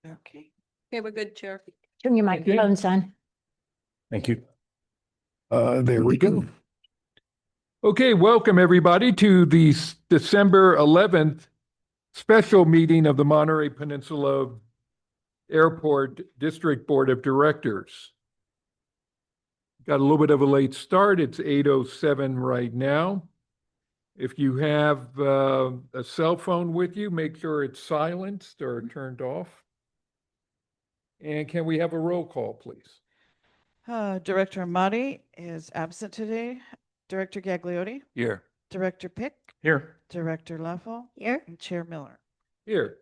Okay. Okay, we're good, Chair. Turn your microphones on. Thank you. There we go. Okay, welcome everybody to the December 11th special meeting of the Monterey Peninsula Airport District Board of Directors. Got a little bit of a late start. It's 8:07 right now. If you have a cell phone with you, make sure it's silenced or turned off. And can we have a roll call, please? Director Amati is absent today. Director Gagliotti, Here. Director Pick, Here. Director Leffel, Here. and Chair Miller. Here.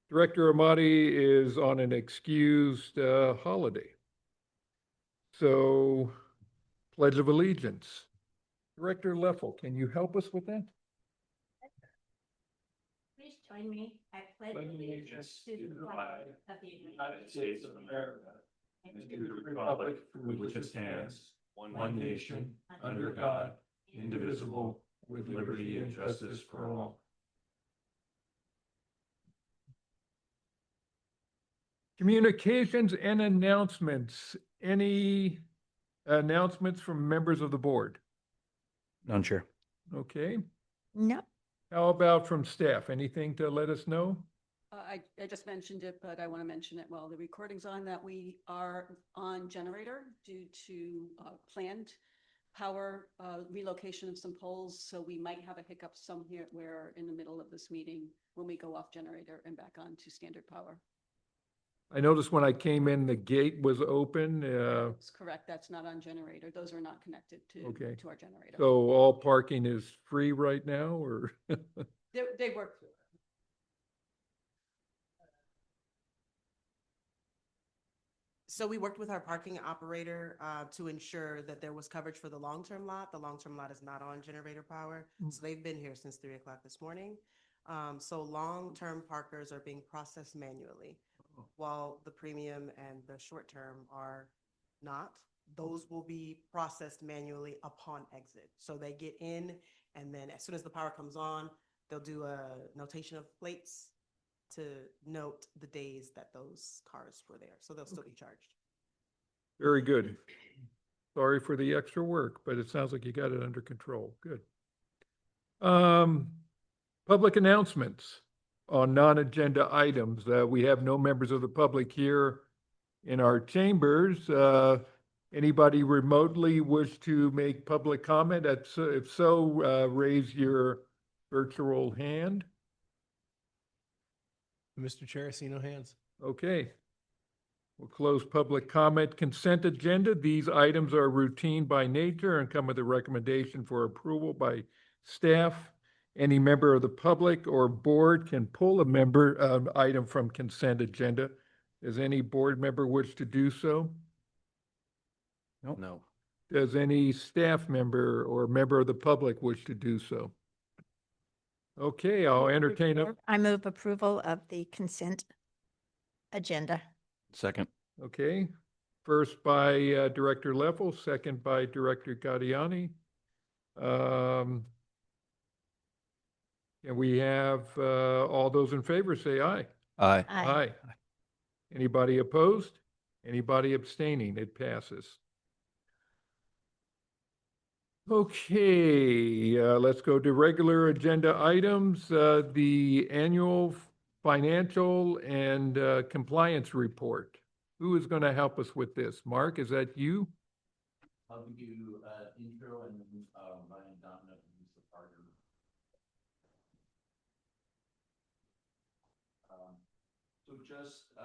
Director Amati is on an excused holiday. So, Pledge of Allegiance. Director Leffel, can you help us with that? Please join me. I pledge allegiance to the flag of the United States of America and to the republic for which it stands, one nation, under God, indivisible, with liberty and justice for all. Communications and announcements. Any announcements from members of the board? None, Chair. Okay. No. How about from staff? Anything to let us know? I just mentioned it, but I want to mention it while the recording's on, that we are on generator due to planned power relocation of some poles. So we might have a hiccup somewhere in the middle of this meeting when we go off generator and back on to standard power. I noticed when I came in, the gate was open. That's correct. That's not on generator. Those are not connected to our generator. So all parking is free right now, or? They work. So we worked with our parking operator to ensure that there was coverage for the long-term lot. The long-term lot is not on generator power. So they've been here since 3 o'clock this morning. So long-term parkers are being processed manually, while the premium and the short-term are not. Those will be processed manually upon exit. So they get in, and then as soon as the power comes on, they'll do a notation of plates to note the days that those cars were there. So they'll still be charged. Very good. Sorry for the extra work, but it sounds like you got it under control. Good. Public announcements on non-agenda items. We have no members of the public here in our chambers. Anybody remotely wish to make public comment? If so, raise your virtual hand. Mr. Chair, I see no hands. Okay. We'll close public comment. Consent agenda. These items are routine by nature and come with a recommendation for approval by staff. Any member of the public or board can pull a item from consent agenda. Does any board member wish to do so? Nope. No. Does any staff member or member of the public wish to do so? Okay, I'll entertain a. I move approval of the consent agenda. Second. Okay, first by Director Leffel, second by Director Gaudiani. And we have all those in favor say aye. Aye. Aye. Anybody opposed? Anybody abstaining? It passes. Okay, let's go to regular agenda items. The annual financial and compliance report. Who is going to help us with this? Mark, is that you? I'll give you intro and then Ryan Domino, who's the partner. So just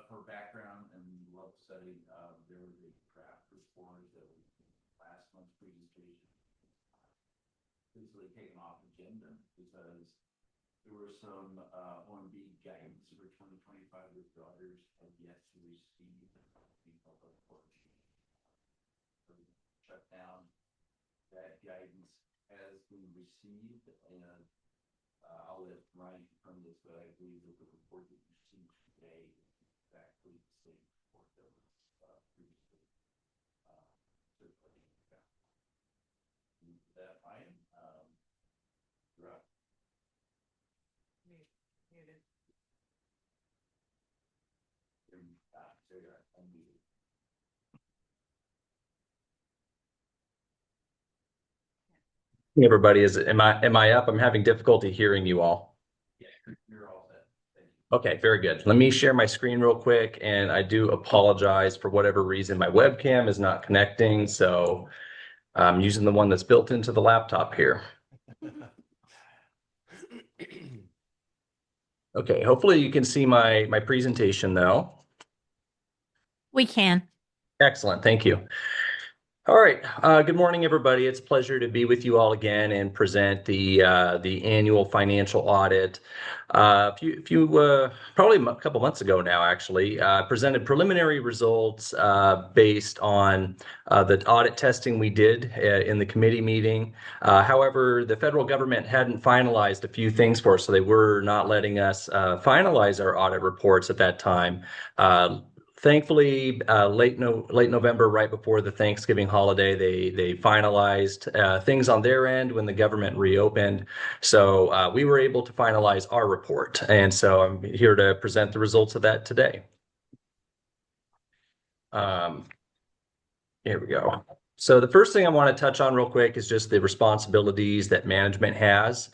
for background and level setting, there was a draft report that was last month's presentation. Basically taken off agenda because there were some OMB guidance for 2025 that the auditors have yet to receive the public portion. Shut down. That guidance has been received, and I'll let Ryan confirm this, but I believe that the report that you see today is exactly the same report that was previously circulated. That Ryan, you're up. Hey, everybody, am I up? I'm having difficulty hearing you all. Yeah, you're all set. Thank you. Okay, very good. Let me share my screen real quick, and I do apologize for whatever reason my webcam is not connecting, so I'm using the one that's built into the laptop here. Okay, hopefully you can see my presentation though. We can. Excellent, thank you. All right. Good morning, everybody. It's a pleasure to be with you all again and present the annual financial audit. Probably a couple months ago now, actually, presented preliminary results based on the audit testing we did in the committee meeting. However, the federal government hadn't finalized a few things for us, so they were not letting us finalize our audit reports at that time. Thankfully, late November, right before the Thanksgiving holiday, they finalized things on their end when the government reopened. So we were able to finalize our report, and so I'm here to present the results of that today. Here we go. So the first thing I want to touch on real quick is just the responsibilities that management has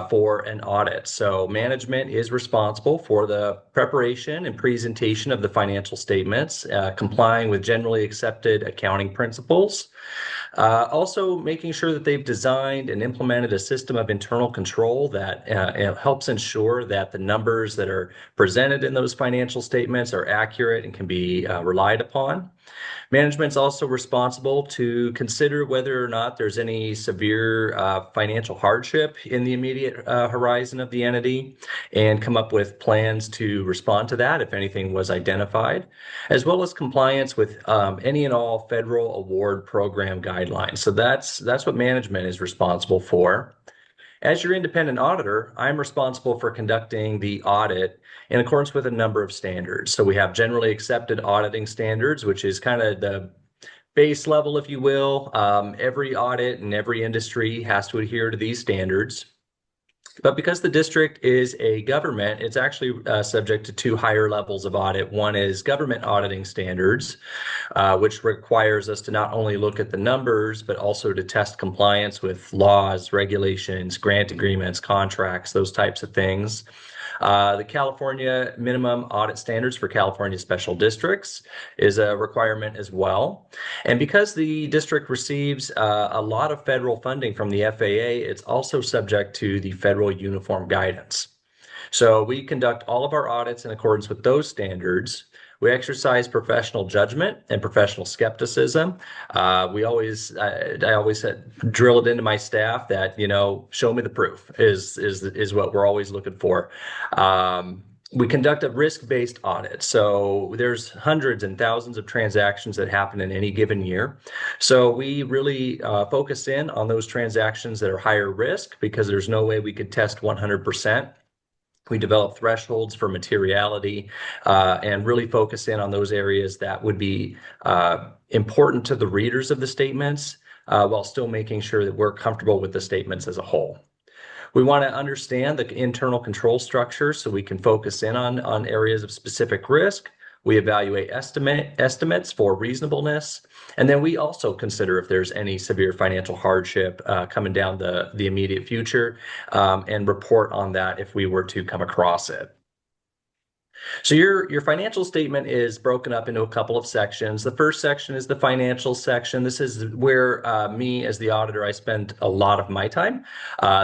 for an audit. So management is responsible for the preparation and presentation of the financial statements, complying with generally accepted accounting principles. Also making sure that they've designed and implemented a system of internal control that helps ensure that the numbers that are presented in those financial statements are accurate and can be relied upon. Management's also responsible to consider whether or not there's any severe financial hardship in the immediate horizon of the entity and come up with plans to respond to that if anything was identified, as well as compliance with any and all federal award program guidelines. So that's what management is responsible for. As your independent auditor, I'm responsible for conducting the audit in accordance with a number of standards. So we have generally accepted auditing standards, which is kind of the base level, if you will. Every audit and every industry has to adhere to these standards. But because the district is a government, it's actually subject to two higher levels of audit. One is government auditing standards, which requires us to not only look at the numbers, but also to test compliance with laws, regulations, grant agreements, contracts, those types of things. The California minimum audit standards for California special districts is a requirement as well. And because the district receives a lot of federal funding from the FAA, it's also subject to the federal uniform guidance. So we conduct all of our audits in accordance with those standards. We exercise professional judgment and professional skepticism. I always drill it into my staff that, show me the proof is what we're always looking for. We conduct a risk-based audit. So there's hundreds and thousands of transactions that happen in any given year. So we really focus in on those transactions that are higher risk because there's no way we could test 100%. We develop thresholds for materiality and really focus in on those areas that would be important to the readers of the statements while still making sure that we're comfortable with the statements as a whole. We want to understand the internal control structure so we can focus in on areas of specific risk. We evaluate estimates for reasonableness. And then we also consider if there's any severe financial hardship coming down the immediate future and report on that if we were to come across it. So your financial statement is broken up into a couple of sections. The first section is the financial section. This is where me as the auditor, I spend a lot of my time.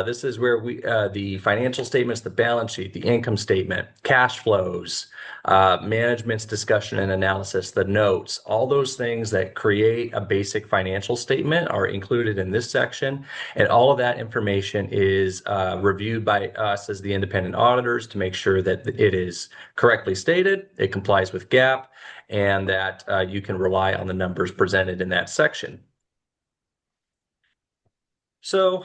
This is where the financial statements, the balance sheet, the income statement, cash flows, management's discussion and analysis, the notes, all those things that create a basic financial statement are included in this section. And all of that information is reviewed by us as the independent auditors to make sure that it is correctly stated, it complies with GAAP, and that you can rely on the numbers presented in that section. So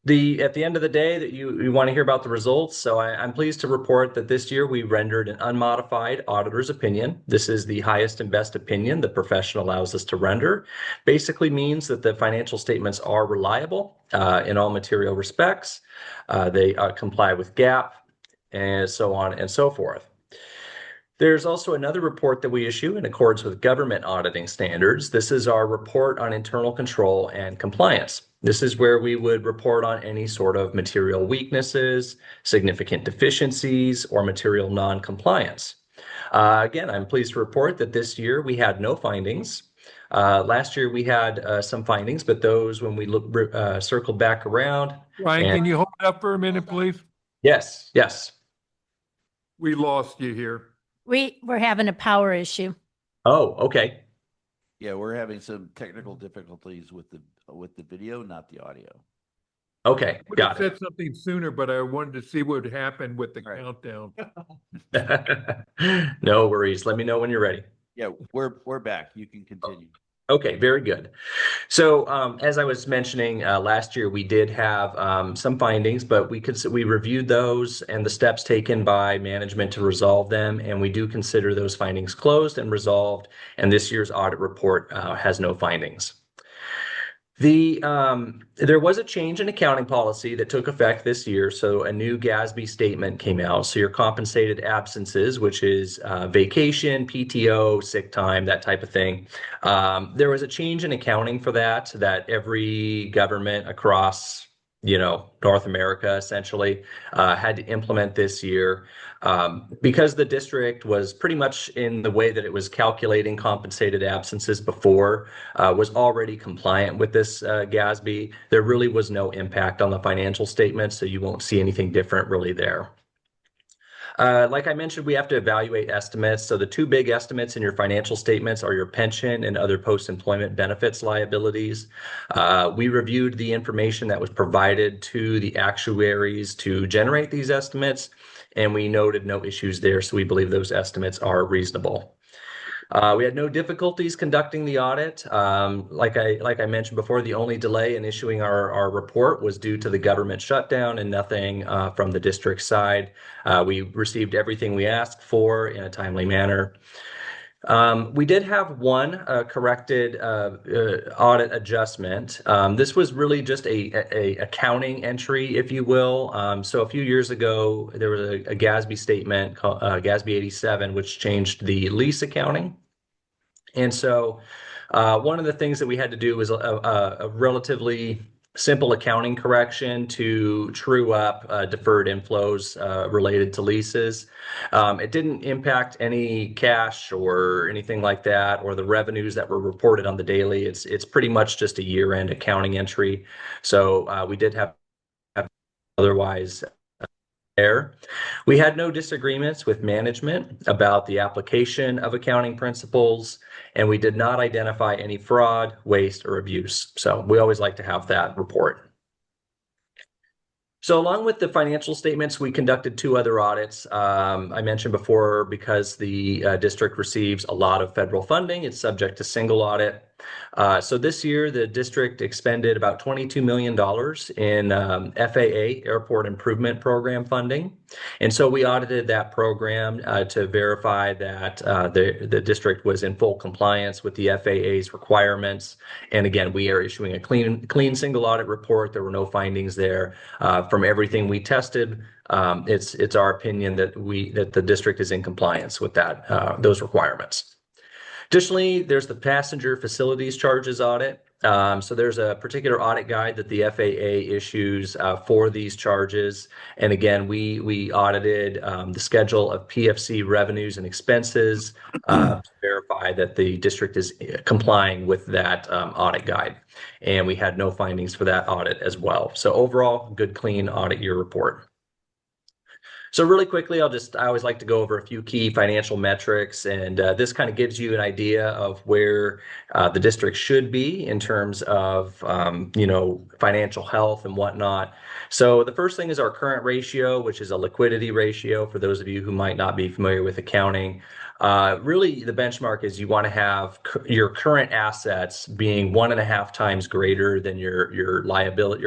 at the end of the day that you want to hear about the results. So I'm pleased to report that this year we rendered an unmodified auditor's opinion. This is the highest and best opinion the profession allows us to render. Basically means that the financial statements are reliable in all material respects. They comply with GAAP and so on and so forth. There's also another report that we issue in accordance with government auditing standards. This is our report on internal control and compliance. This is where we would report on any sort of material weaknesses, significant deficiencies, or material non-compliance. Again, I'm pleased to report that this year we had no findings. Last year we had some findings, but those, when we circled back around. Ryan, and- can you hold it up for a minute, please? Yes, yes. We lost you here. We're having a power issue. Oh, okay. Yeah, we're having some technical difficulties with the video, not the audio. Okay, Would have got it. said something sooner, but I wanted to see what happened with the Right. countdown. No worries. Let me know when you're ready. Yeah, we're back. You can continue. Okay, very good. So, as I was mentioning, last year we did have some findings, but we reviewed those and the steps taken by management to resolve them, and we do consider those findings closed and resolved. And this year's audit report has no findings. There was a change in accounting policy that took effect this year. So a new GASB statement came out. So your compensated absences, which is vacation, PTO, sick time, that type of thing. There was a change in accounting for that every government across, North America essentially had to implement this year. Because the district was pretty much in the way that it was calculating compensated absences before, was already compliant with this GASB. There really was no impact on the financial statements, so you won't see anything different really there. Like I mentioned, we have to evaluate estimates. So the two big estimates in your financial statements are your pension and other post-employment benefits liabilities. We reviewed the information that was provided to the actuaries to generate these estimates, and we noted no issues there. So we believe those estimates are reasonable. We had no difficulties conducting the audit. Like I mentioned before, the only delay in issuing our report was due to the government shutdown and nothing from the district side. We received everything we asked for in a timely manner. We did have one corrected audit adjustment. This was really just a accounting entry, if you will. So a few years ago, there was a GASB statement called GASB 87, which changed the lease accounting. And so one of the things that we had to do was a relatively simple accounting correction to true up deferred inflows related to leases. It didn't impact any cash or anything like that, or the revenues that were reported on the daily. It's pretty much just a year-end accounting entry. So we did have otherwise there. We had no disagreements with management about the application of accounting principles, and we did not identify any fraud, waste, or abuse. So we always like to have that report. So along with the financial statements, we conducted two other audits. I mentioned before, because the district receives a lot of federal funding, it's subject to single audit. So this year, the district expended about $22 million in FAA, Airport Improvement Program funding. And so we audited that program to verify that the district was in full compliance with the FAA's requirements. And again, we are issuing a clean single audit report. There were no findings there. From everything we tested, it's our opinion that the district is in compliance with those requirements. Additionally, there's the passenger facilities charges audit. So there's a particular audit guide that the FAA issues for these charges. And again, we audited the schedule of PFC revenues and expenses to verify that the district is complying with that audit guide. And we had no findings for that audit as well. So overall, good, clean audit year report. So really quickly, I always like to go over a few key financial metrics, and this kind of gives you an idea of where the district should be in terms of, financial health and whatnot. So the first thing is our current ratio, which is a liquidity ratio for those of you who might not be familiar with accounting. Really, the benchmark is you want to have your current assets being 1.5 times greater than your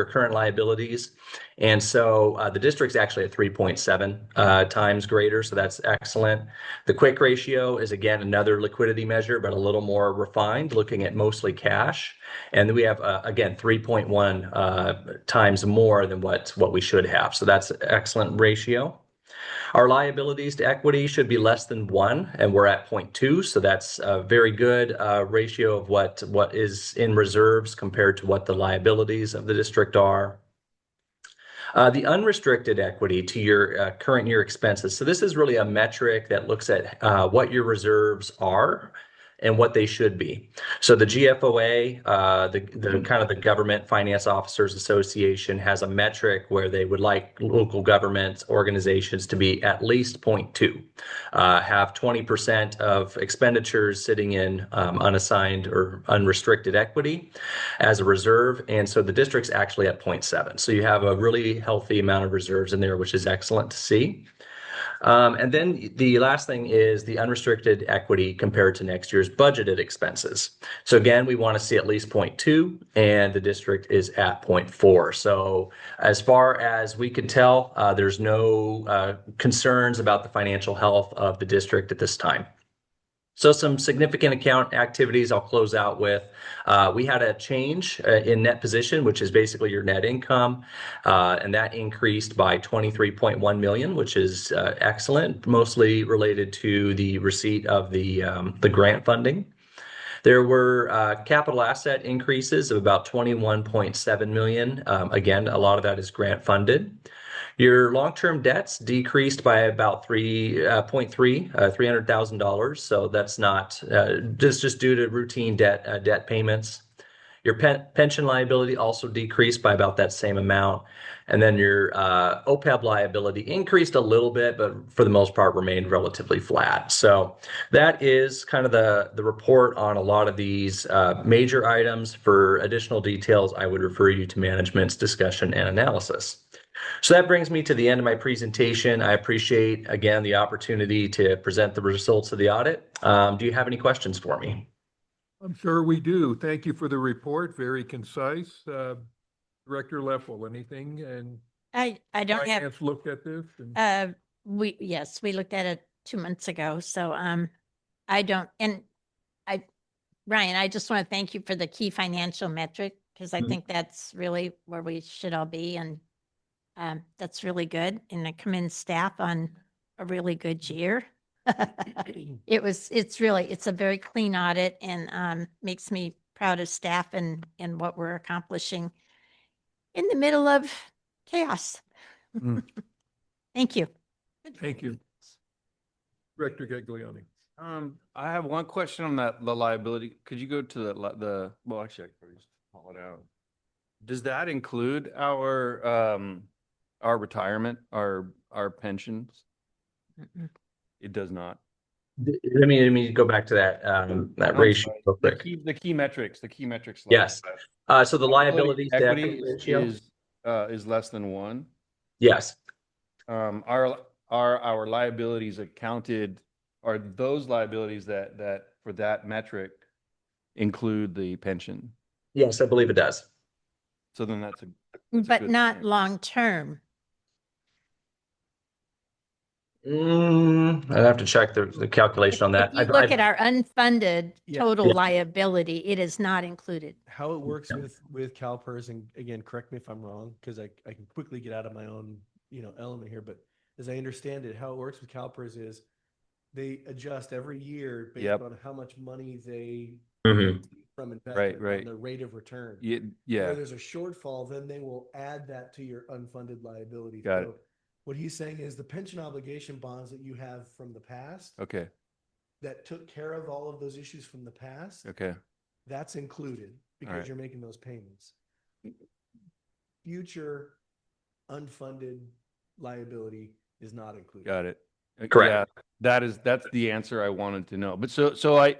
current liabilities. And so the district's actually at 3.7 times greater, so that's excellent. The quick ratio is, again, another liquidity measure, but a little more refined, looking at mostly cash. And then we have, again, 3.1 times more than what we should have. So that's an excellent ratio. Our liabilities to equity should be less than 1, and we're at 0.2. So that's a very good ratio of what is in reserves compared to what the liabilities of the district are. The unrestricted equity to your current year expenses. So this is really a metric that looks at what your reserves are and what they should be. So the GFOA, the kind of the Government Finance Officers Association, has a metric where they would like local government organizations to be at least 0.2, have 20% of expenditures sitting in unassigned or unrestricted equity as a reserve. And so the district's actually at 0.7. So you have a really healthy amount of reserves in there, which is excellent to see. And then the last thing is the unrestricted equity compared to next year's budgeted expenses. So again, we want to see at least 0.2, and the district is at 0.4. So as far as we can tell, there's no concerns about the financial health of the district at this time. So some significant account activities I'll close out with. We had a change in net position, which is basically your net income, and that increased by 23.1 million, which is excellent, mostly related to the receipt of the grant funding. There were capital asset increases of about 21.7 million. Again, a lot of that is grant funded. Your long-term debts decreased by about $300,000. So that's not just due to routine debt payments. Your pension liability also decreased by about that same amount. And then your OPEB liability increased a little bit, but for the most part remained relatively flat. So that is kind of the report on a lot of these major items. For additional details, I would refer you to management's discussion and analysis. So that brings me to the end of my presentation. I appreciate, again, the opportunity to present the results of the audit. Do you have any questions for me? I'm sure we do. Thank you for the report. Very concise. Director Leffel, anything? And I don't have, finance looked at this? And yes, we looked at it 2 months ago. So, I don't, and Ryan, I just want to thank you for the key financial metric, because I Mhm. think that's really where we should all be. And that's really good. And I commend staff on a really good year. It's a very clean audit, and makes me proud of staff and what we're accomplishing in the middle of chaos. Mm. Thank you. Thank you. Director Gaglione. I have one question on that, the liability. Could you go to well, actually, I could probably just call it out. Does that include our retirement, our pensions? Mm-mm. It does not. Let me go back to that I'm ratio sorry. real The quick. key metrics, the key metrics. slide. Yes. So the liabilities to equity ratio. Is less than 1. Yes. Are our liabilities accounted, are those liabilities that for that metric include the pension? Yes, I believe it does. So then that's a But good not thing. long-term. I'd have to check the calculation on that. If you look at our unfunded Yeah. total Yeah. liability, it is not included. How it works Yeah. with CalPERS, and again, correct me if I'm wrong, because I can quickly get out of my own, element here, but as I understand it, how it works with CalPERS is they adjust every year based Yep. on how much money they Mhm. receive from investment, right. on their rate of return. Yeah, Where yeah, there's a shortfall, then they will add that to your unfunded liability. Got it. So what he's saying is the pension obligation bonds that you have from the past okay, that took care of all of those issues from the past, okay, that's included because right. you're making those payments. Future unfunded liability is not included. Got it. Correct. Yeah, that's the answer I wanted to know. But so I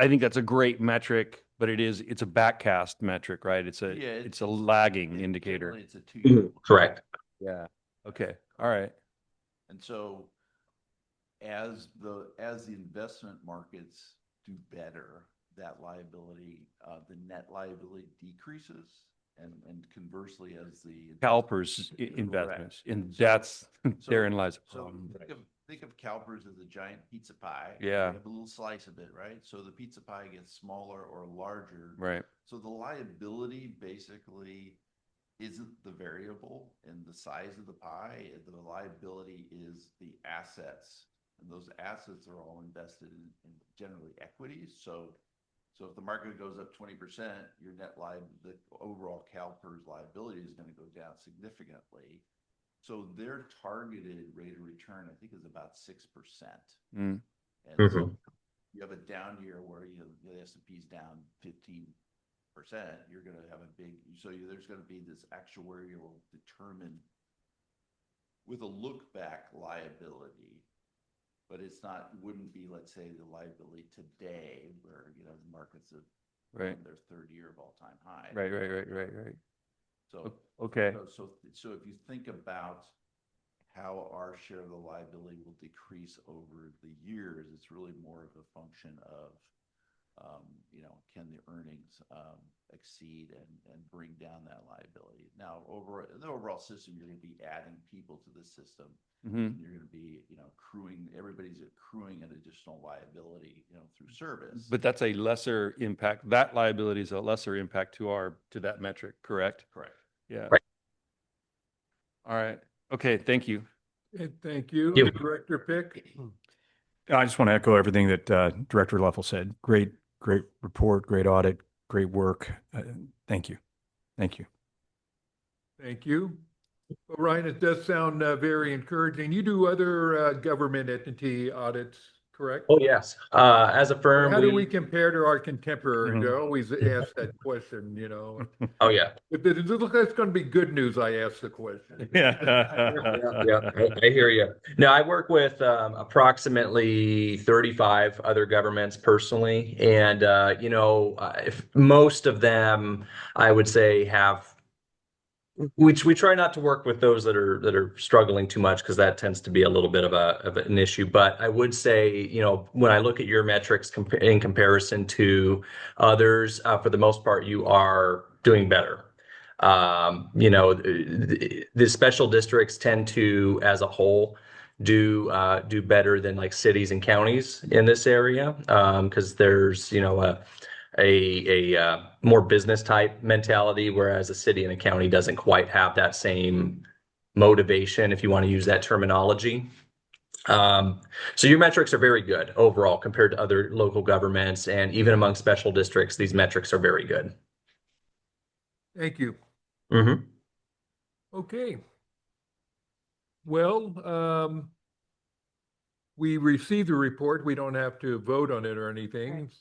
think that's a great metric, but it's a backcast metric, right? It's a lagging indicator. Generally, it's a 2-year. Mhm. Correct. Yeah. Okay. All right. And so as the investment markets do better, that liability, the net liability decreases, and conversely, as the CalPERS Correct. investments, and So- that's So- therein lies. the So problem. think of CalPERS as a giant pizza pie. Yeah. You have a little slice of it, right? So the pizza pie gets smaller or larger. Right. So the liability basically isn't the variable in the size of the pie. The liability is the assets. And those assets are all invested in generally equities. So if the market goes up 20%, your the overall CalPERS liability is going to go down significantly. So their targeted rate of return, I think, is about 6%. Mm. And so you have a down year where the S&P is down 15%, you're going to have a big, there's going to be this actuarial determined with a look back liability, but wouldn't be, let's say, the liability today where, the markets have Right. their third year of all time high. Right. So, Okay. so if you think about how our share of the liability will decrease over the years, it's really more of a function of, can the earnings exceed and bring down that liability? Now, over the overall system, you're going to be adding people to the system. Mhm. You're going to be, everybody's accruing an additional liability, through service. But that's a lesser impact. That liability is a lesser impact to that metric, correct? Correct. Yeah. Right. All right. Okay. Thank you. Thank you. You. Director Pick. I just want to echo everything that Director Leffel said. Great report, great audit, great work. Thank you. Thank you. Thank you. Well, Ryan, it does sound very encouraging. You do other government entity audits, correct? Oh, yes. As a firm, How do we compare to our contemporaries? Mhm. I always ask that question, Oh, yeah. If it looks like it's going to be good news, I ask the question. Yeah. Yeah, I hear you. No, I work with approximately 35 other governments personally, and if most of them, I would say, have. We try not to work with those that are struggling too much because that tends to be a little bit of an issue. But I would say, when I look at your metrics in comparison to others, for the most part, you are doing better. The special districts tend to, as a whole, do better than like cities and counties in this area, because there's a more business type mentality, whereas a city and a county doesn't quite have that same motivation, if you want to use that terminology. So your metrics are very good overall compared to other local governments, and even among special districts, these metrics are very good. Thank you. Mm-hmm. Okay. Well, we received the report. We don't have to vote on it or anything. Right.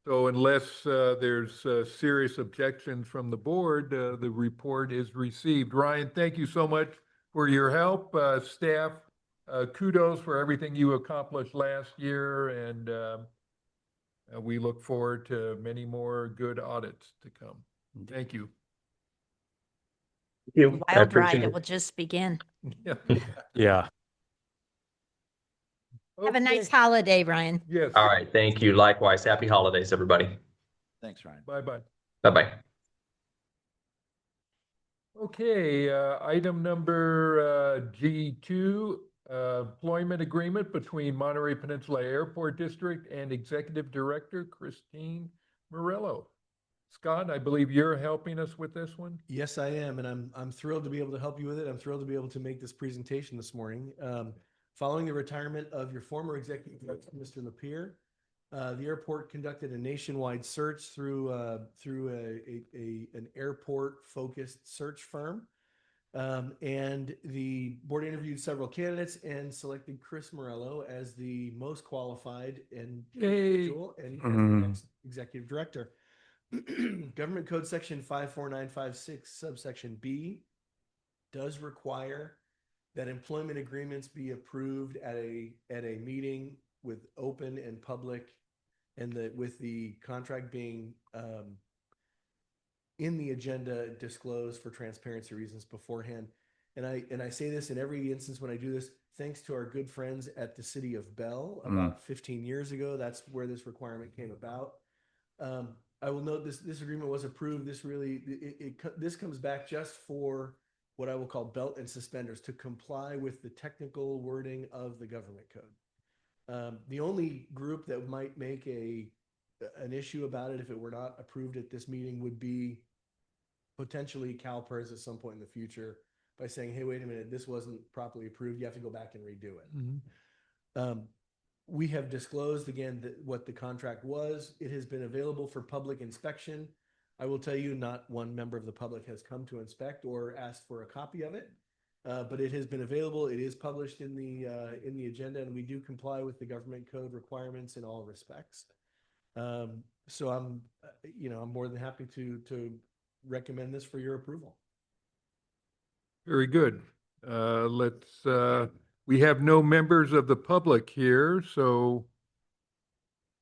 So unless there's serious objections from the board, the report is received. Ryan, thank you so much for your help. Staff, kudos for everything you accomplished last year, and we look forward to many more good audits to come. Thank you. Thank you. I Wild ride, appreciate it it. will just begin. Yeah. Have a nice Okay. holiday, Ryan. Yes. All right. Thank you. Likewise. Happy holidays, everybody. Thanks, Ryan. Bye-bye. Bye-bye. Okay, item number G2, employment agreement between Monterey Peninsula Airport District and Executive Director Christine Morello. Scott, I believe you're helping us with this one. Yes, I am, and I'm thrilled to be able to help you with it. I'm thrilled to be able to make this presentation this morning. Following the retirement of your former executive director, Mr. Lapierre, the airport conducted a nationwide search through an airport-focused search firm, and the board interviewed several candidates and selected Chris Morello as the most qualified and individual and as the next executive director. Government Code Section 54956, subsection B, does require that employment agreements be approved at a meeting with open and public, and with the contract being in the agenda disclosed for transparency reasons beforehand. And I say this in every instance when I do this, thanks to our good friends at the City of Bell about 15 years ago. That's where this requirement came about. I will note this agreement was approved. This comes back just for what I will call belt and suspenders to comply with the technical wording of the government code. The only group that might make an issue about it if it were not approved at this meeting would be potentially CalPERS at some point in the future by saying, hey, wait a minute, this wasn't properly approved. You have to go back and redo it. We have disclosed again that what the contract was. It has been available for public inspection. I will tell you, not one member of the public has come to inspect or asked for a copy of it, but it has been available. It is published in the agenda, and we do comply with the government code requirements in all respects. So I'm more than happy to recommend this for your approval. Very good. We have no members of the public here, so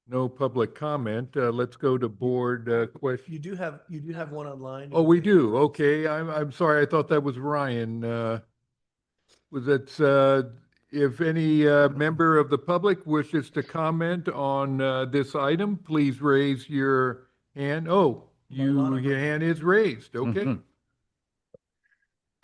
no public comment. Let's go to board question. You do have one online. Oh, we do. Okay. I'm sorry. I thought that was Ryan. Was it, if any member of the public wishes to comment on this item, please raise your hand. Oh, your hand is raised. Okay.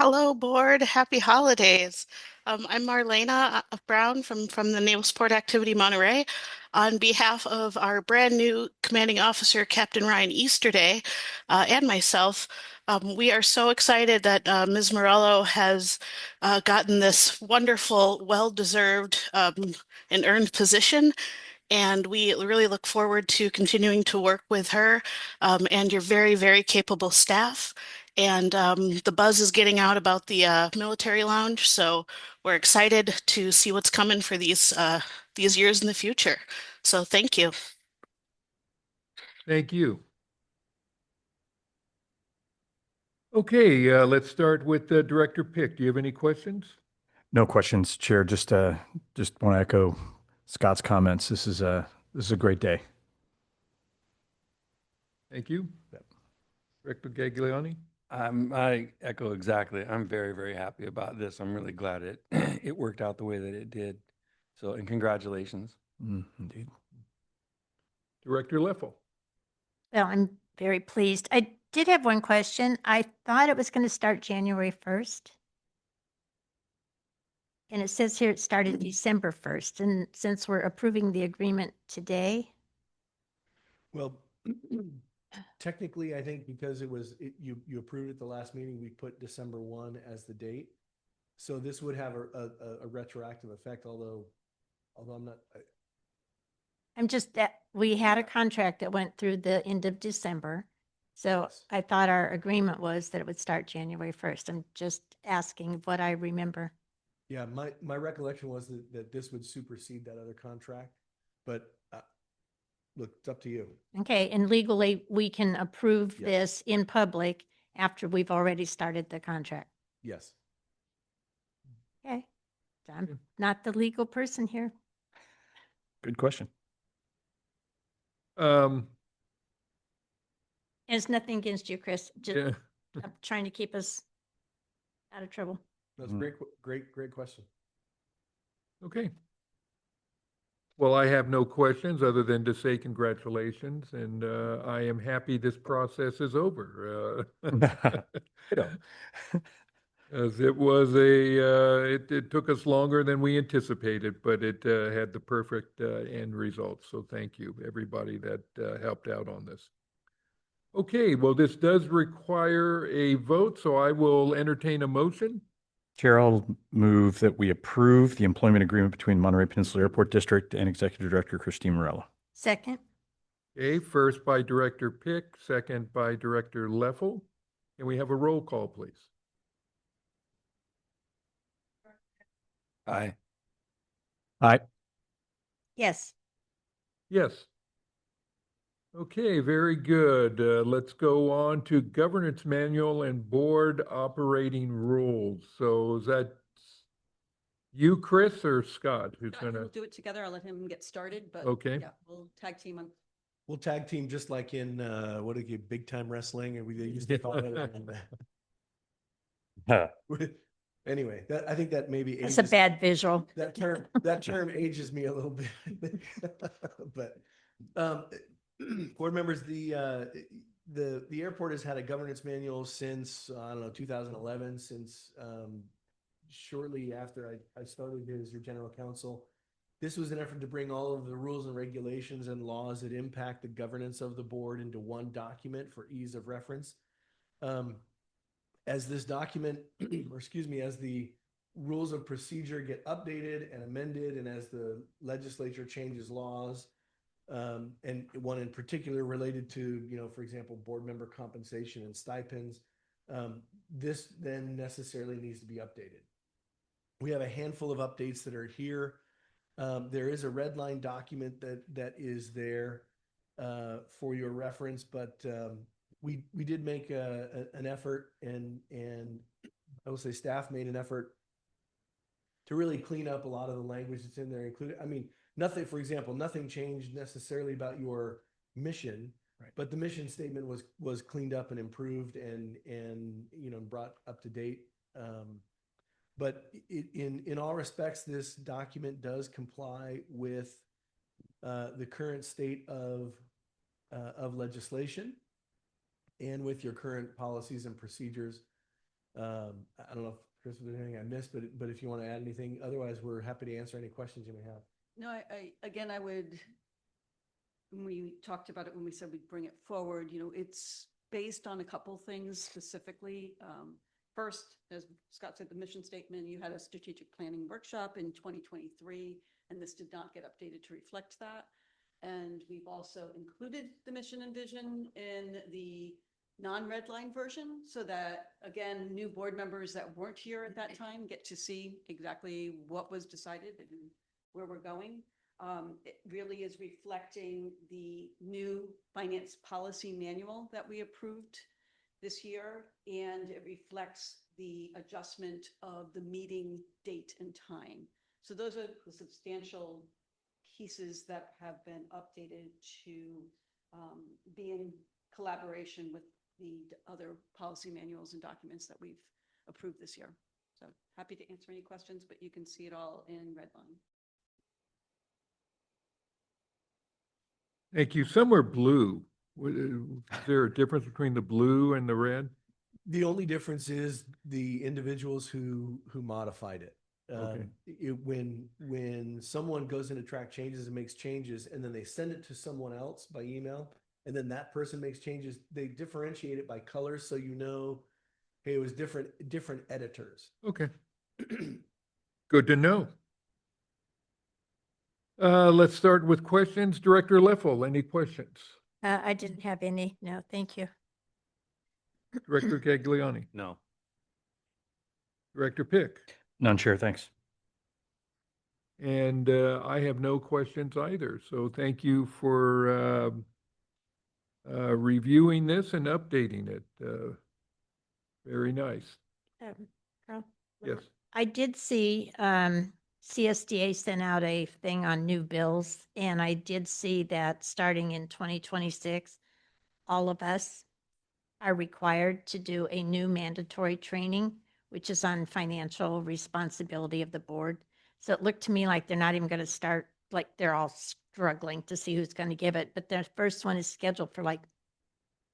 Hello, board. Happy holidays. I'm Marlena Brown from the Naval Support Activity Monterey. On behalf of our brand new commanding officer, Captain Ryan Easterday, and myself, we are so excited that Ms. Morello has gotten this wonderful, well-deserved and earned position. And we really look forward to continuing to work with her and your very, very capable staff. And the buzz is getting out about the military lounge, so we're excited to see what's coming for these years in the future. So thank you. Thank you. Okay, let's start with Director Pick. Do you have any questions? No questions, Chair. Just want to echo Scott's comments. This is a great day. Thank you. Director Gaglione? I echo exactly. I'm very, very happy about this. I'm really glad it worked out the way that it did. So, and congratulations. Indeed. Director Leffel? Well, I'm very pleased. I did have one question. I thought it was going to start January 1st. And it says here it started December 1st. And since we're approving the agreement today, Well, technically, I think because you approved it the last meeting, we put December 1 as the date. So this would have a retroactive effect, although I'm not. I'm just that we had a contract that went through the end of December. So Yes. I thought our agreement was that it would start January 1st. I'm just asking what I remember. Yeah, my recollection was that this would supersede that other contract, but look, it's up to you. Okay, and legally, we can approve Yes. this in public after we've already started the contract. Yes. Okay, I'm not the legal person here. Good question. And it's nothing against you, Chris. Just Yeah. I'm trying to keep us out of trouble. That's great question. Okay. Well, I have no questions other than to say congratulations, and I am happy this process is over. As it was it took us longer than we anticipated, but it had the perfect end result. So thank you, everybody that helped out on this. Okay, well, this does require a vote, so I will entertain a motion. Chair, I'll move that we approve the employment agreement between Monterey Peninsula Airport District and Executive Director Christine Morello. Second, Okay, first by Director Pick, second by Director Leffel. Can we have a roll call, please? Aye. Aye. yes. Yes. Okay, very good. Let's go on to governance manual and board operating rules. So is that you, Chris, or Scott? Who's We'll gonna? do it together. I'll let him get started, but Okay. yeah, we'll tag team on. We'll tag team just like in big time wrestling, and we used to call it. Anyway, I think that maybe That's a bad visual. that term ages me a little bit. But board members, the airport has had a governance manual since I don't know 2011, since shortly after I started as your general counsel. This was an effort to bring all of the rules and regulations and laws that impact the governance of the board into one document for ease of reference. As this document, or excuse me, as the rules of procedure get updated and amended, and as the legislature changes laws, and one in particular related to, for example, board member compensation and stipends, this then necessarily needs to be updated. We have a handful of updates that are here. There is a red line document that is there for your reference, but we did make an effort, and I will say staff made an effort to really clean up a lot of the language that's in there, including, I mean, nothing, for example, nothing changed necessarily about your mission, Right. but the mission statement was cleaned up and improved and brought up to date. But in all respects, this document does comply with the current state of legislation and with your current policies and procedures. I don't know if Chris, was there anything I missed, but if you want to add anything, otherwise we're happy to answer any questions you may have. No, I would, when we talked about it, when we said we'd bring it forward, it's based on a couple things specifically. First, as Scott said, the mission statement, you had a strategic planning workshop in 2023, and this did not get updated to reflect that. And we've also included the mission and vision in the non-red line version so that, again, new board members that weren't here at that time get to see exactly what was decided and where we're going. It really is reflecting the new finance policy manual that we approved this year, and it reflects the adjustment of the meeting date and time. So those are the substantial pieces that have been updated to be in collaboration with the other policy manuals and documents that we've approved this year. So happy to answer any questions, but you can see it all in red line. Thank you. Some are blue. Is there a difference between the blue and the red? The only difference is the individuals who modified it. Okay. When someone goes in to track changes and makes changes, and then they send it to someone else by email, and then that person makes changes, they differentiate it by color, so hey, it was different editors. Okay. Good to know. Let's start with questions. Director Leffel, any questions? I didn't have any. No, thank you. Director Gaglione, No. Director Pick, None, Chair, thanks. and I have no questions either. So thank you for reviewing this and updating it. Very nice. Carl? Yes. I did see CSDA sent out a thing on new bills, and I did see that starting in 2026, all of us are required to do a new mandatory training, which is on financial responsibility of the board. So it looked to me like they're not even going to start, like they're all struggling to see who's going to give it. But the first one is scheduled for like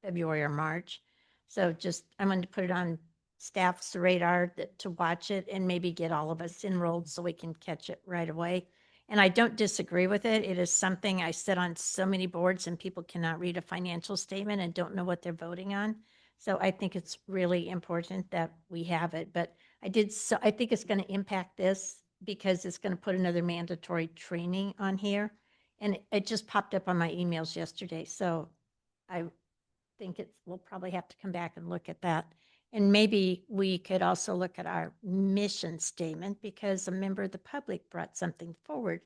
February or March. So just, I'm going to put it on staff's radar to watch it and maybe get all of us enrolled so we can catch it right away. And I don't disagree with it. It is something I sit on so many boards and people cannot read a financial statement and don't know what they're voting on. So I think it's really important that we have it. But I think it's going to impact this because it's going to put another mandatory training on here. And it just popped up on my emails yesterday. So I think we'll probably have to come back and look at that. And maybe we could also look at our mission statement because a member of the public brought something forward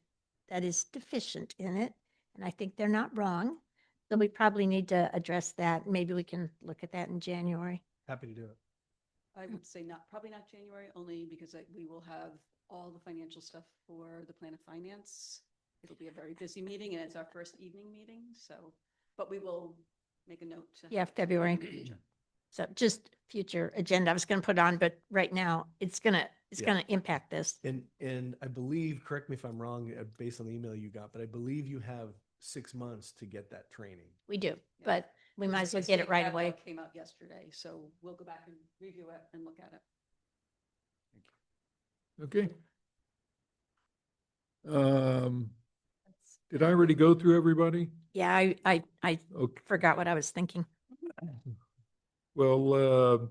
that is deficient in it. And I think they're not wrong. So we probably need to address that. Maybe we can look at that in January. Happy to do it. I would say probably not January, only because we will have all the financial stuff for the plan of finance. It'll be a very busy meeting and it's our first evening meeting. So, but we will make a note. Yeah, February. So just future agenda, I was going to put on, but right now it's going to impact this. And I believe, correct me if I'm wrong, based on the email you got, but I believe you have 6 months to get that training. We do, Yeah. but we might as well The get it state right catalog away. Came out yesterday, so we'll go back and review it and look at it. Okay. Did I already go through everybody? Yeah, I Okay. forgot what I was thinking. Well,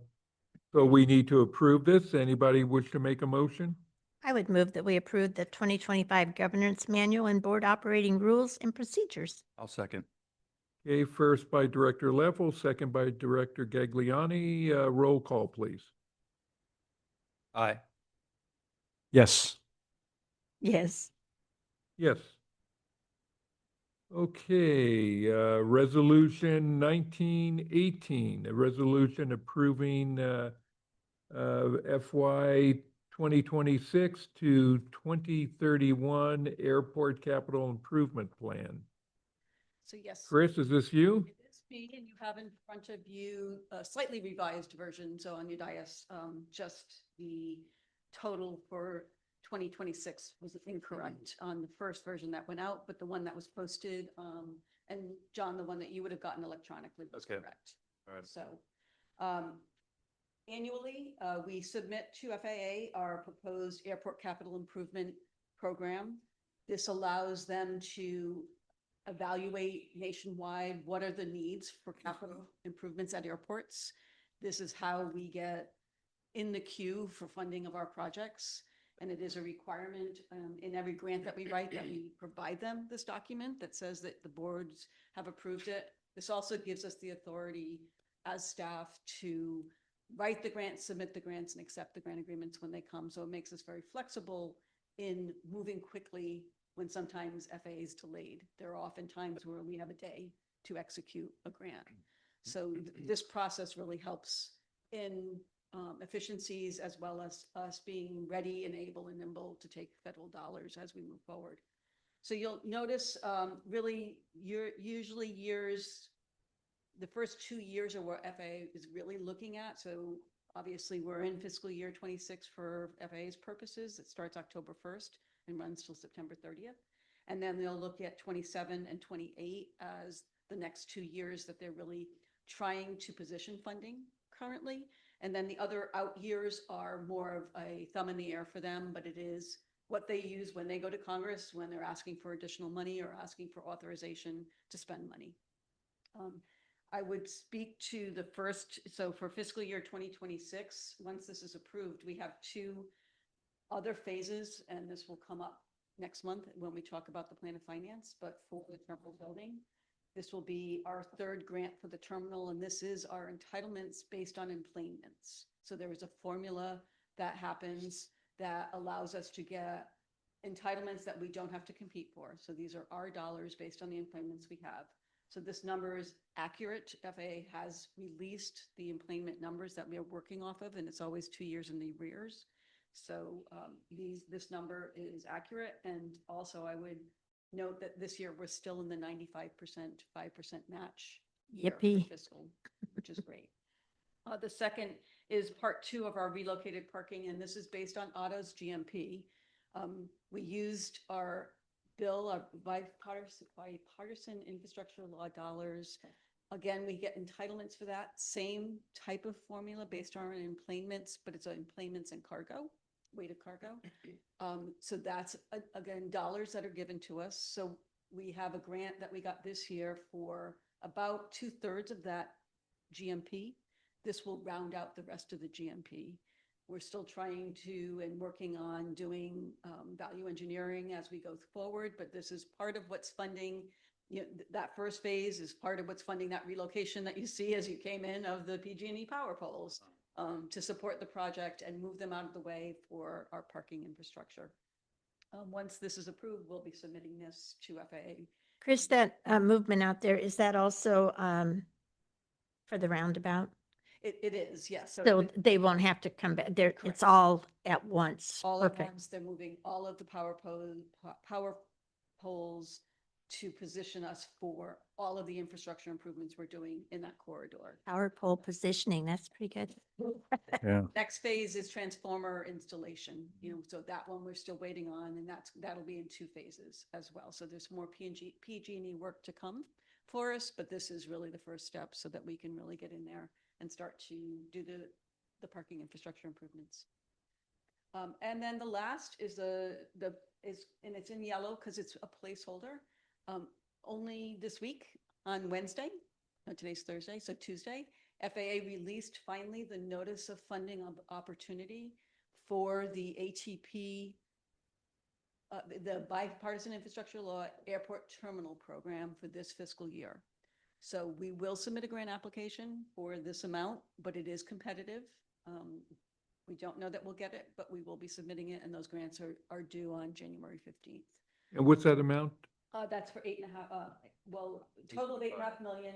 so we need to approve this. Anybody wish to make a motion? I would move that we approve the 2025 Governance Manual and Board Operating Rules and Procedures. I'll second. Okay, first by Director Leffel, second by Director Gagliani. Roll call, please. Aye. Yes. Yes. Yes. Okay, Resolution 1918, a resolution approving FY 2026 to 2031 Airport Capital Improvement Plan. So yes. Chris, is this you? It is me, and you have in front of you a slightly revised version, so on your dais, just the total for 2026 was incorrect on the first version that went out, but the one that was posted, and John, the one that you would have gotten electronically was Okay. correct. All right. So, annually, we submit to FAA our proposed airport capital improvement program. This allows them to evaluate nationwide what are the needs for capital improvements at airports. This is how we get in the queue for funding of our projects. And it is a requirement in every grant that we write that we provide them this document that says that the boards have approved it. This also gives us the authority as staff to write the grants, submit the grants, and accept the grant agreements when they come. So it makes us very flexible in moving quickly when sometimes FAA is delayed. There are often times where we have a day to execute a grant. So this process really helps in efficiencies as well as us being ready and able and nimble to take federal dollars as we move forward. So you'll notice really usually years, the first 2 years are what FAA is really looking at. So obviously we're in fiscal year 26 for FAA's purposes. It starts October 1st and runs till September 30th. And then they'll look at 27 and 28 as the next 2 years that they're really trying to position funding currently. And then the other out years are more of a thumb in the air for them, but it is what they use when they go to Congress, when they're asking for additional money or asking for authorization to spend money. I would speak to the first, so for fiscal year 2026, once this is approved, we have 2 other phases, and this will come up next month when we talk about the plan of finance, but for the terminal building, this will be our 3rd grant for the terminal, and this is our entitlements based on enplanements. So there is a formula that happens that allows us to get entitlements that we don't have to compete for. So these are our dollars based on the enplanements we have. So this number is accurate. FAA has released the enplanement numbers that we are working off of, and it's always 2 years in the arrears. So this number is accurate. And also I would note that this year we're still in the 95%, 5% match year for Yippee. fiscal, which is great. The second is part 2 of our relocated parking, and this is based on Otto's GMP. We used our bill, our bipartisan infrastructure law dollars. Again, we get entitlements for that same type of formula based on enplanements, but it's on enplanements and cargo, weighted cargo. So that's, again, dollars that are given to us. So we have a grant that we got this year for about 2/3 of that GMP. This will round out the rest of the GMP. We're still trying to and working on doing value engineering as we go forward, but this is part of what's funding. You know, that first phase is part of what's funding that relocation that you see as you came in of the PG&E power poles to support the project and move them out of the way for our parking infrastructure. Once this is approved, we'll be submitting this to FAA. Chris, that movement out there, is that also for the roundabout? It is, yes. So they won't have to come back there. Correct. It's all at once. All at Perfect. once, they're moving all of the power poles to position us for all of the infrastructure improvements we're doing in that corridor. Power pole positioning, that's pretty good. Yeah. Next phase is transformer installation, you know, so that one we're still waiting on, and that'll be in 2 phases as well. So there's more PG&E work to come for us, but this is really the first step so that we can really get in there and start to do the parking infrastructure improvements. And then the last is and it's in yellow because it's a placeholder. Only this week on Wednesday, today's Thursday, so Tuesday, FAA released finally the notice of funding opportunity for the ATP, the Bipartisan Infrastructure Law Airport Terminal Program for this fiscal year. So we will submit a grant application for this amount, but it is competitive. We don't know that we'll get it, but we will be submitting it, and those grants are due on January 15th. And what's that amount? That's for 8.5, well, total of 8.5 million,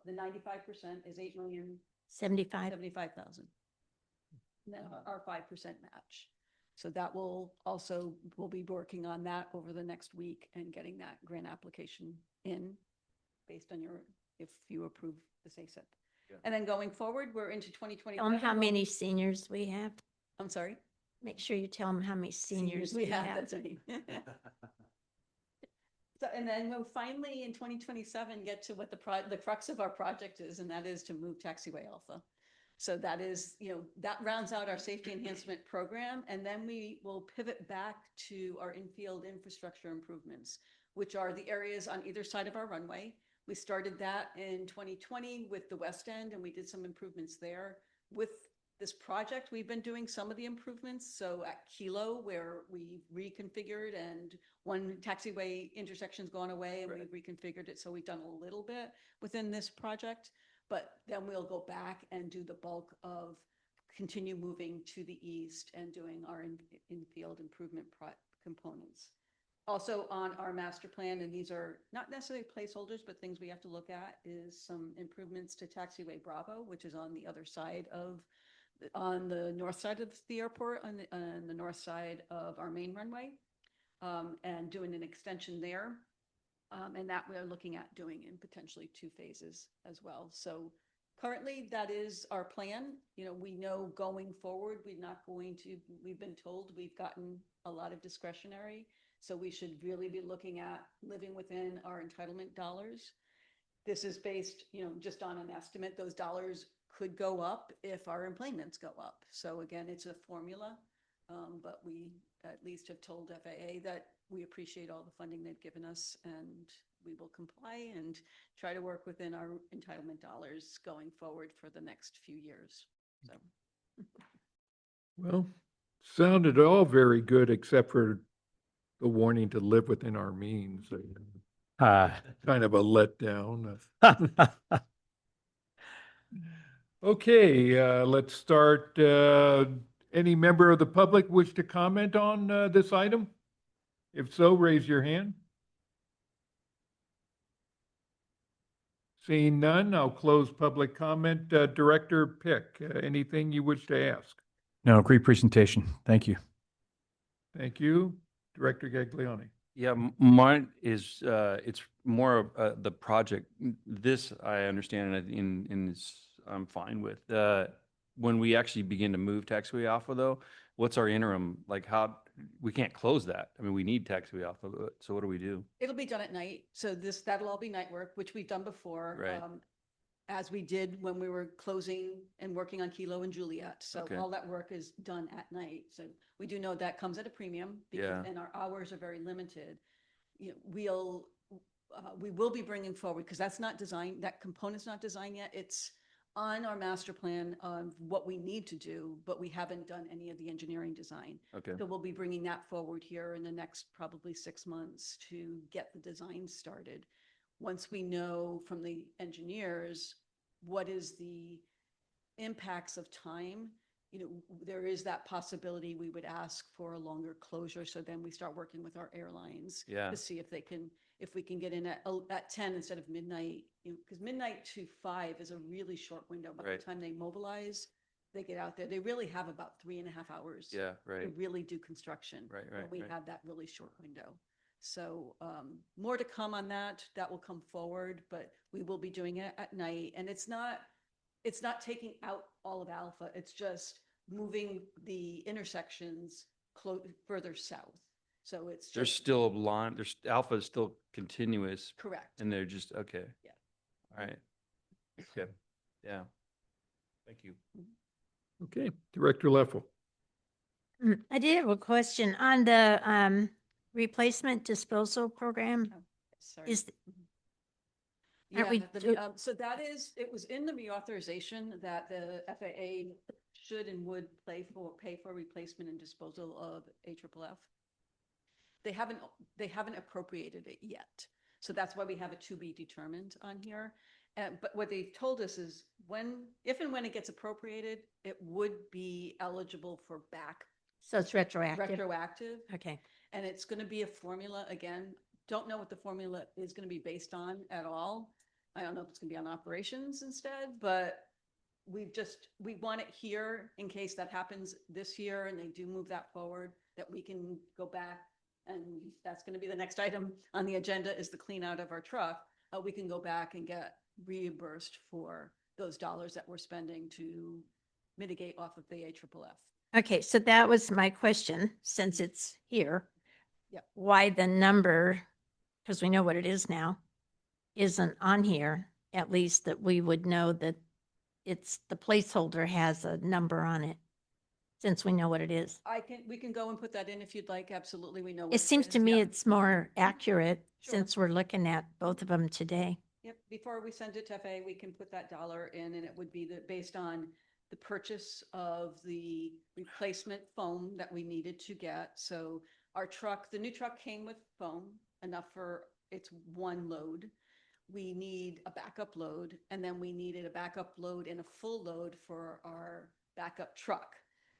the 95% is 75. 8,075,000. And then our 5% match. So that will also, we'll be working on that over the next week and getting that grant application in based on if you approve the SACIP. Yeah. And then going forward, we're into 2020. Tell them how many seniors we have. I'm sorry? Make sure you tell them how many seniors we have. have. That's right. So, and then we'll finally in 2027 get to what the crux of our project is, and that is to move Taxiway Alpha. So that is, that rounds out our safety enhancement program. And then we will pivot back to our infield infrastructure improvements, which are the areas on either side of our runway. We started that in 2020 with the West End, and we did some improvements there. With this project, we've been doing some of the improvements. So at Kilo, where we reconfigured and one taxiway intersection's gone away and Right. we reconfigured it. So we've done a little bit within this project, but then we'll go back and do the bulk of continue moving to the east and doing our in-field improvement components. Also on our master plan, and these are not necessarily placeholders, but things we have to look at, is some improvements to Taxiway Bravo, which is on the other side on the north side of the airport, on the north side of our main runway, and doing an extension there. And that we're looking at doing in potentially 2 phases as well. So currently that is our plan. We know going forward, we've been told we've gotten a lot of discretionary. So we should really be looking at living within our entitlement dollars. This is based, just on an estimate. Those dollars could go up if our employments go up. So again, it's a formula, but we at least have told FAA that we appreciate all the funding they've given us, and we will comply and try to work within our entitlement dollars going forward for the next few years. So. Well, sounded all very good, except for the warning to live within our means. Kind of a letdown. Okay, let's start. Any member of the public wish to comment on this item? If so, raise your hand. Seeing none, I'll close public comment. Director Pick, anything you wish to ask? No, great presentation. Thank you. Thank you. Director Gaglione. Yeah, mine is, it's more of the project. This I understand and I'm fine with. When we actually begin to move Taxiway Alpha though, what's our interim? Like we can't close that. I mean, we need Taxiway Alpha, so what do we do? It'll be done at night. So that'll all be night work, which we've done before. Right. As we did when we were closing and working on Kilo and Juliet. So Okay. all that work is done at night. So we do know that comes at a premium Yeah. and our hours are very limited. We will be bringing forward, because that's not designed, that component's not designed yet. It's on our master plan of what we need to do, but we haven't done any of the engineering design. Okay. So we'll be bringing that forward here in the next probably 6 months to get the design started. Once we know from the engineers what is the impacts of time, there is that possibility we would ask for a longer closure. So then we start working with our airlines Yeah. to see if we can get in at 10 instead of midnight, because midnight to 5 is a really short window. By Right. the time they mobilize, they get out there. They really have about 3.5 hours Yeah, to right. really do construction. Right, but we right. have that really short window. So more to come on that. That will come forward, but we will be doing it at night. And it's not taking out all of Alpha. It's just moving the intersections further south. So it's There's just still a line, Alpha is still continuous correct. and they're just, okay. Yeah. All right. Okay. Yeah. Thank you. Okay, Director Leffel. I did have a question on the replacement disposal program. Oh, sorry. Is, Mhm. Aren't we do- So that is, it was in the reauthorization that the FAA should and would pay for replacement and disposal of AFFF. They haven't appropriated it yet. So that's why we have it to be determined on here. But what they've told us is if and when it gets appropriated, it would be eligible for back So it's retroactive? retroactive. Okay. And it's going to be a formula, again, don't know what the formula is going to be based on at all. I don't know if it's going to be on operations instead, but we want it here in case that happens this year and they do move that forward, that we can go back. And that's going to be the next item on the agenda is the clean out of our truck. We can go back and get reimbursed for those dollars that we're spending to mitigate off of the AFFF. Okay, so that was my question, since it's here. Yep. Why the number, because we know what it is now, isn't on here, at least that we would know that it's, the placeholder has a number on it, since we know what it is. We can go and put that in if you'd like. Absolutely. We know what It seems is. to me Yeah. it's more accurate Sure. since we're looking at both of them today. Yep, before we send it to FAA, we can put that dollar in and it would be based on the purchase of the replacement foam that we needed to get. So our truck, the new truck came with foam, enough for its one load. We need a backup load, and then we needed a backup load and a full load for our backup truck.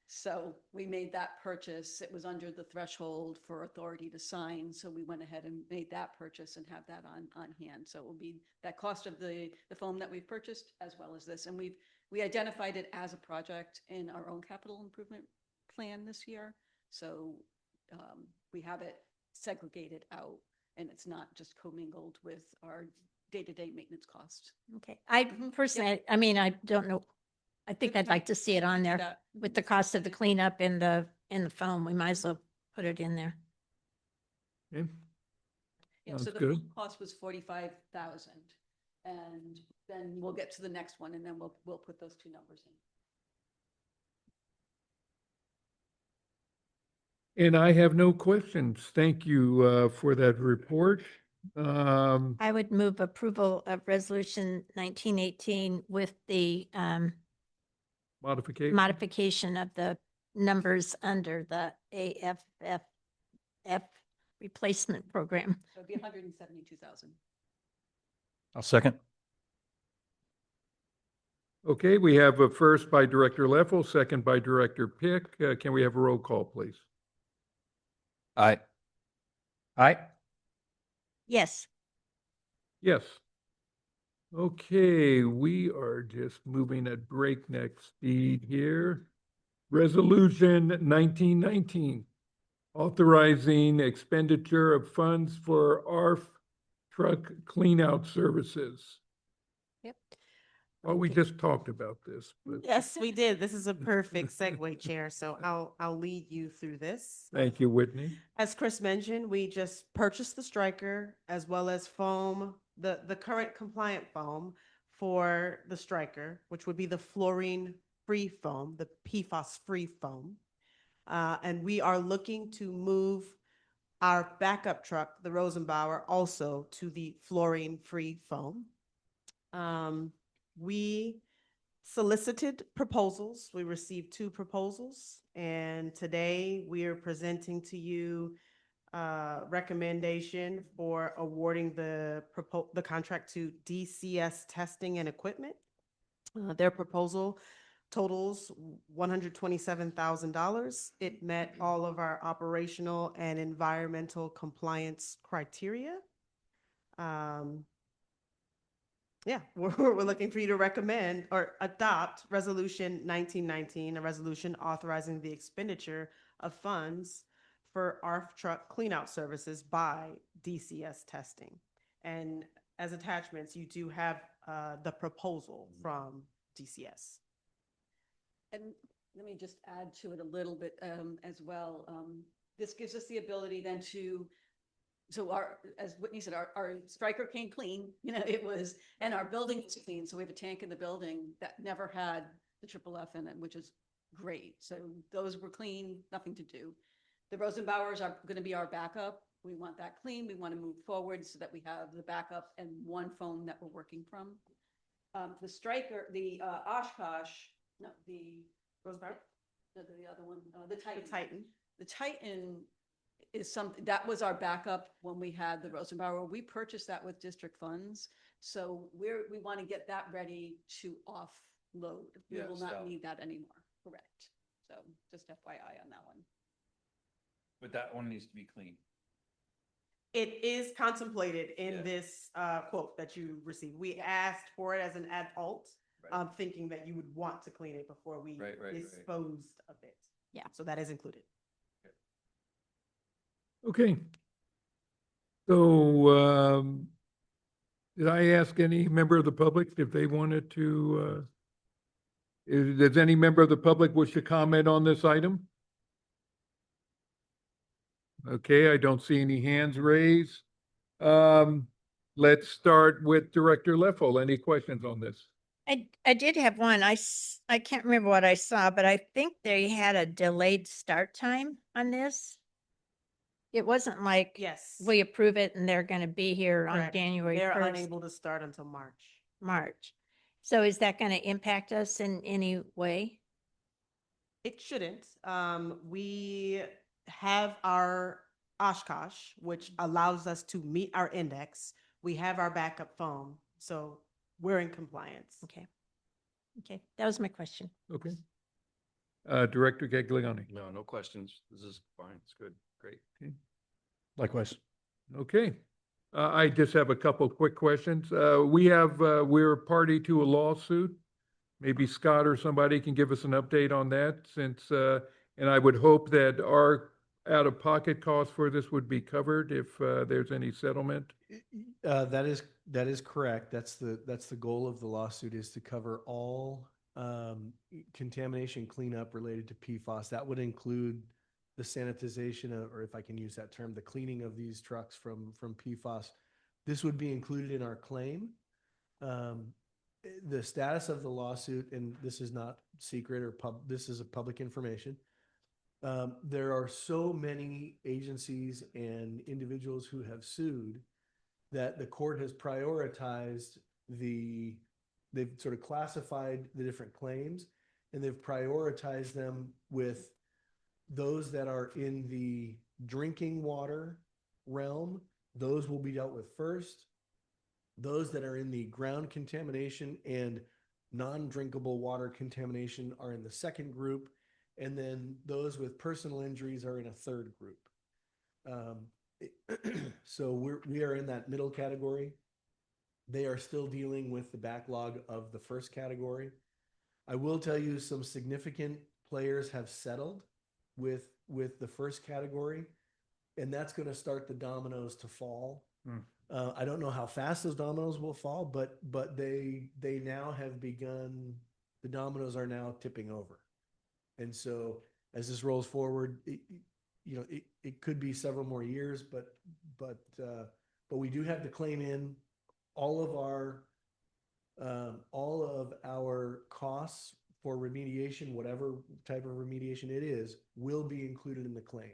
So we made that purchase. It was under the threshold for authority to sign. So we went ahead and made that purchase and have that on hand. So it will be that cost of the foam that we've purchased as well as this. And we identified it as a project in our own capital improvement plan this year. So we have it segregated out and it's not just commingled with our day-to-day maintenance costs. Okay, I Mhm. personally, I mean, I don't know. I think Good I'd like to see it on there That- with the cost of the cleanup and the foam. We might as well put it in there. Okay. Yeah, so Sounds the good. full cost was 45,000. And then we'll get to the next one and then we'll put those two numbers in. And I have no questions. Thank you for that report. I would move approval of resolution 1918 with the Modification. modification of the numbers under the AFFF replacement program. So it'd be 172,000. I'll second. Okay, we have a first by Director Leffel, second by Director Pick. Can we have a roll call, please? Aye. Aye. Yes. Yes. Okay, we are just moving at breakneck speed here. Resolution 1919, authorizing expenditure of funds for ARF truck cleanout services. Yep. Well, we just talked about this, but Yes, we did. This is a perfect segue, Chair. So I'll lead you through this. thank you, Whitney. As Chris mentioned, we just purchased the striker as well as foam, the current compliant foam for the striker, which would be the fluorine-free foam, the PFAS-free foam. And we are looking to move our backup truck, the Rosenbauer, also to the fluorine-free foam. We solicited proposals. We received 2 proposals, and today we are presenting to you recommendation for awarding the contract to DCS Testing and Equipment. Their proposal totals $127,000. It met all of our operational and environmental compliance criteria. Yeah, we're looking for you to recommend or adopt Resolution 1919, a resolution authorizing the expenditure of funds for ARF truck cleanout services by DCS testing. And as attachments, you do have the proposal from DCS. And let me just add to it a little bit as well. This gives us the ability then to, so as Whitney said, our striker came clean, and our building is clean. So we have a tank in the building that never had the AFFF in it, which is great. So those were clean, nothing to do. The Rosenbauers are going to be our backup. We want that clean. We want to move forward so that we have the backup and one phone that we're working from. The Striker, the Oshkosh, no, the Rosebar? the other one, the Titan. The Titan. The Titan is something, that was our backup when we had the Rosenbauer. We purchased that with district funds. So we want to get that ready to offload. We Yeah, will not so- need that anymore. Correct. So just FYI on that one. But that one needs to be clean. It is contemplated in Yeah. this quote that you received. We asked for it as an adult, Right. thinking that you would want to clean it before we Right. disposed of it. Yeah. So that is included. Okay. So, did I ask any member of the public if they wanted to, does any member of the public wish to comment on this item? Okay, I don't see any hands raised. Let's start with Director Leffel. Any questions on this? I did have one. I can't remember what I saw, but I think they had a delayed start time on this. It wasn't like Yes. we approve it and they're going to be here on Correct. January They're 1st, unable to start until March. March. So is that going to impact us in any way? It shouldn't. We have our Oshkosh, which allows us to meet our index. We have our backup phone, so we're in compliance. Okay. Okay, that was my question. Okay. Director Gaglione. No questions. This is fine. It's good. Great. Likewise. Okay. I just have a couple quick questions. We're party to a lawsuit. Maybe Scott or somebody can give us an update on that since, and I would hope that our out-of-pocket costs for this would be covered if there's any settlement. That is correct. That's the goal of the lawsuit, is to cover all contamination cleanup related to PFAS. That would include the sanitization of, or if I can use that term, the cleaning of these trucks from PFAS. This would be included in our claim. The status of the lawsuit, and this is not secret or this is a public information. There are so many agencies and individuals who have sued that the court has prioritized they've sort of classified the different claims, and they've prioritized them with those that are in the drinking water realm. Those will be dealt with first. Those that are in the ground contamination and non-drinkable water contamination are in the second group. And then those with personal injuries are in a third group. So we are in that middle category. They are still dealing with the backlog of the first category. I will tell you some significant players have settled with the first category, and that's going to start the dominoes to fall. I don't know how fast those dominoes will fall, but they now have begun. The dominoes are now tipping over, and so as this rolls forward, it could be several more years, but we do have to claim in all of our costs for remediation, whatever type of remediation it is, will be included in the claim.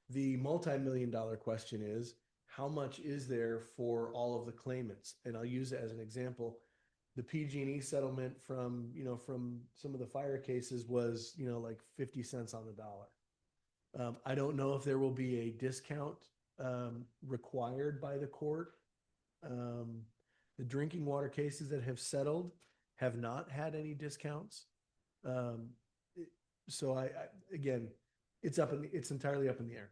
The multi-million-dollar question is, how much is there for all of the claimants? And I'll use it as an example. The PG&E settlement from some of the fire cases was, like 50 cents on the dollar. I don't know if there will be a discount required by the court. The drinking water cases that have settled have not had any discounts. So again, it's entirely up in the air.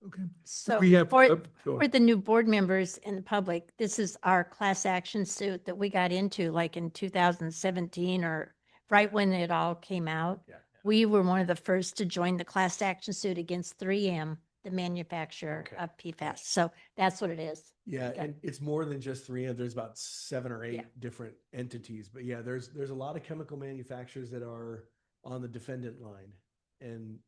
Okay. So We have, for go the new board members and the public, this is our class action suit that we got into like in 2017 or right when it all came out. Yeah. We were one of the first to join the class action suit against 3M, the manufacturer Okay. of PFAS. So that's what it is. Yeah, Okay. and it's more than just 3M. There's about 7 or 8 Yeah. different entities. But yeah, there's a lot of chemical manufacturers that are on the defendant line, and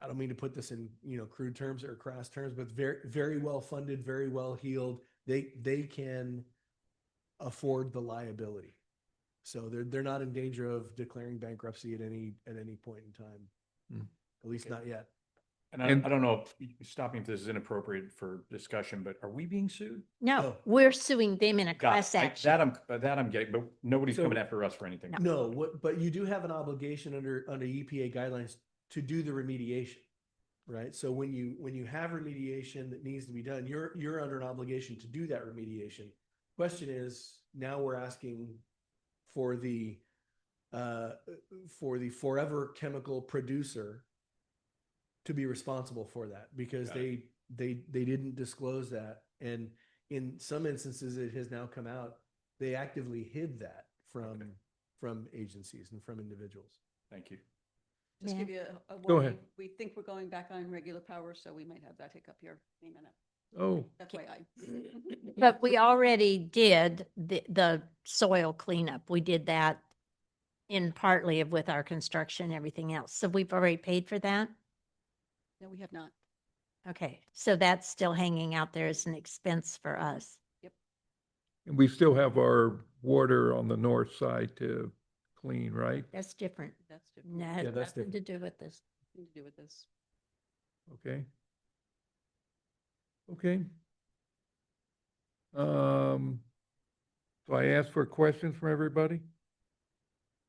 I don't mean to put this in crude terms or crass terms, but very very well funded, very well heeled. They can afford the liability, So they're not in danger of declaring bankruptcy at any point in time. Hmm. At least not yet. And And- I don't know if stopping if this is inappropriate for discussion, but are we being sued? No, Oh. we're suing them in a Got it. class action. That I'm getting, but nobody's So- coming after us for anything. No, but you do have an obligation under EPA guidelines to do the remediation, right? So when you have remediation that needs to be done, you're under an obligation to do that remediation. Question is, now we're asking for the forever chemical producer to be responsible for that, because Got they didn't disclose that, and in some instances it has now come out they actively hid that from agencies and from individuals. Thank you. Just Yeah. give you a Go warning. ahead. We think we're going back on regular power, so we might have that hiccup here any minute. Oh, FYI. But we already did the soil cleanup. We did that in partly with our construction and everything else. So we've already paid for that? No, we have not. Okay, so that's still hanging out there as an expense for us. and we still have our water on the north side to clean, right? That's different. That's different. That has Yeah, that's nothing to do with this. Nothing to do with this. Okay. Okay. So I asked for questions from everybody?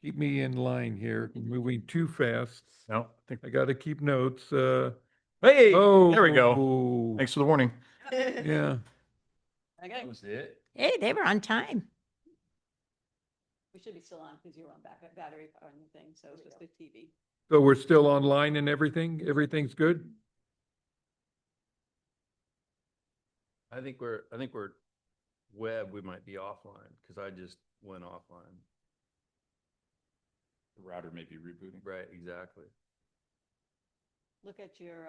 Keep me in line here, moving too fast. No, I think, I gotta keep notes, hey, oh. there we go. Thanks for the warning. Yeah, Okay, That was it. Hey, they were on time. we should be still on because you're on battery power and the thing, so it's just the TV. so we're still online and everything? Everything's good? I think we're web, we might be offline because I just went offline. The router may be rebooting. Right, exactly. Look at your,